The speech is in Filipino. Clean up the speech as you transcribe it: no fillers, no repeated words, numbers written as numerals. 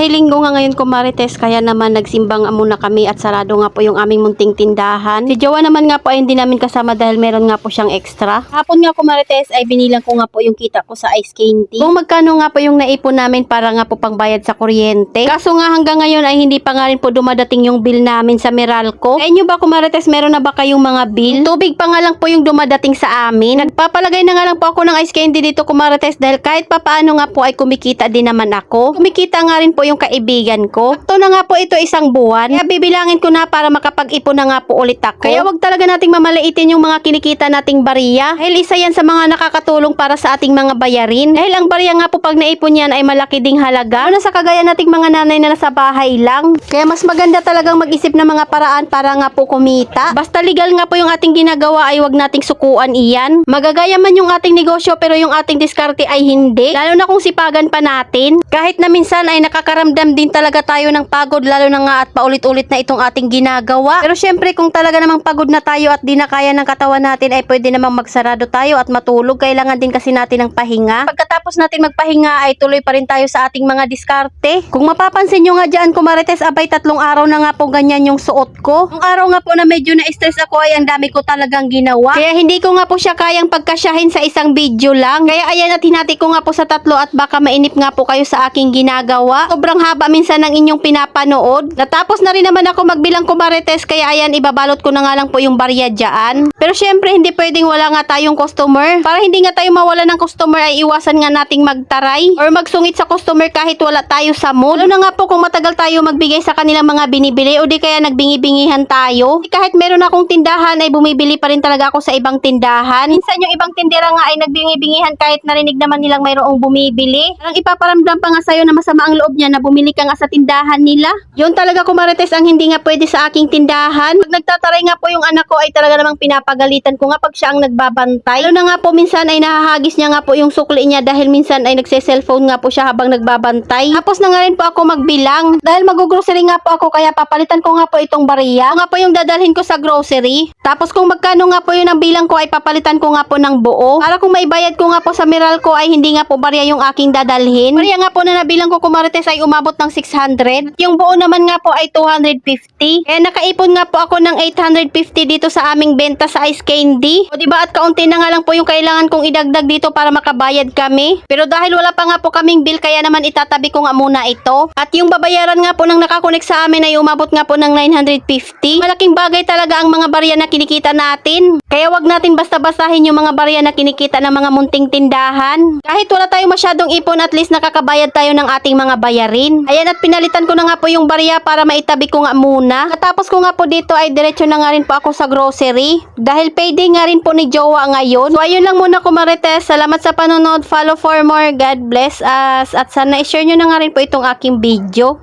Dahil linggo nga ngayon kumarites, kaya naman nagsimbang muna kami at sarado nga po yung aming munting tindahan. Si Jowa naman nga po ay hindi namin kasama dahil meron nga po siyang extra. Hapon nga kumarites ay binilang ko nga po yung kita ko sa ice candy. Kung magkano nga po yung naipon namin para nga po pangbayad sa kuryente. Kaso nga hanggang ngayon ay hindi pa nga rin po dumadating yung bill namin sa Meralco. Sa inyo ba kumarites, meron na ba kayong mga bill? Tubig pa nga lang po yung dumadating sa amin. Nagpapalagay na nga lang po ako ng ice candy dito kumarites dahil kahit papaano nga po ay kumikita din naman ako. Kumikita nga rin po yung kaibigan ko. Ito na nga po ito isang buwan. Kaya bibilangin ko na para makapag-ipon na nga po ulit ako. Kaya wag talaga nating mamalaitin yung mga kinikita nating bariya. Dahil isa yan sa mga nakakatulong para sa ating mga bayarin. Dahil ang bariya nga po pag naipon yan ay malaki ding halaga. Ano sa kagaya nating mga nanay na nasa bahay lang. Kaya mas maganda talagang mag-isip ng mga paraan para nga po kumita. Basta legal nga po yung ating ginagawa ay wag nating sukuan iyan. Magagaya man yung ating negosyo pero yung ating diskarte ay hindi. Lalo na kung sipagan pa natin. Kahit na minsan ay nakakaramdam din talaga tayo ng pagod lalo na nga at paulit-ulit na itong ating ginagawa. Pero syempre kung talaga namang pagod na tayo at di na kaya ng katawan natin ay pwede namang magsarado tayo at matulog. Kailangan din kasi natin ng pahinga. Pagkatapos natin magpahinga ay tuloy pa rin tayo sa ating mga diskarte. Kung mapapansin nyo nga dyan kumarites, abay 3 araw na nga po ganyan yung suot ko. Yung araw nga po na medyo na-stress ako ay ang dami ko talagang ginawa. Kaya hindi ko nga po siya kayang pagkasyahin sa isang video lang. Kaya ayan at hinati ko nga po sa 3 at baka mainip nga po kayo sa aking ginagawa. Sobrang haba minsan ng inyong pinapanood. Natapos na rin naman ako magbilang kumarites kaya ayan ibabalot ko na nga lang po yung barya dyan. Pero syempre hindi pwedeng wala nga tayong customer. Para hindi nga tayo mawala ng customer ay iwasan nga nating magtaray or magsungit sa customer kahit wala tayo sa mood. Lalo na nga po kung matagal tayo magbigay sa kanilang mga binibili o di kaya nagbingi-bingihan tayo. Kahit meron akong tindahan ay bumibili pa rin talaga ako sa ibang tindahan. Minsan yung ibang tindera nga ay nagbingi-bingihan kahit narinig naman nilang mayroong bumibili. Parang ipaparamdam pa nga sa'yo na masama ang loob niya na bumili ka nga sa tindahan nila. Yun talaga kumarites ang hindi nga pwede sa aking tindahan. Pag nagtataray nga po yung anak ko ay talaga namang pinapagalitan ko nga pag siya ang nagbabantay. Lalo na nga po minsan ay nahahagis niya nga po yung sukli niya dahil minsan ay nagse-cellphone nga po siya habang nagbabantay. Tapos na nga rin po ako magbilang. Dahil mag-grocery nga po ako kaya papalitan ko nga po itong bariya. Ito nga po yung dadalhin ko sa grocery. Tapos kung magkano nga po yun ang bilang ko ay papalitan ko nga po ng buo. Para kung maibayad ko nga po sa Meralco ay hindi nga po bariya yung aking dadalhin. Bariya nga po na nabilang ko kumarites ay umabot ng 600. Yung buo naman nga po ay 250. Kaya nakaipon nga po ako ng 850 dito sa aming benta sa ice candy. O diba at kaunti na nga lang po yung kailangan kong idagdag dito para makabayad kami. Pero dahil wala pa nga po kaming bill kaya naman itatabi ko nga muna ito. At yung babayaran nga po ng nakakonek sa amin ay umabot nga po ng 950. Malaking bagay talaga ang mga barya na kinikita natin. Kaya wag natin basta-bastahin yung mga barya na kinikita ng mga munting tindahan. Kahit wala tayong masyadong ipon at least nakakabayad tayo ng ating mga bayarin. Ayan at pinalitan ko na nga po yung barya para maitabi ko nga muna. Katapos ko nga po dito ay diretso na nga rin po ako sa grocery. Dahil payday nga rin po ni Jowa ngayon. So ayun lang muna kumarites. Salamat sa panonood. Follow for more. God bless us. At sana i-share nyo na nga rin po itong aking video.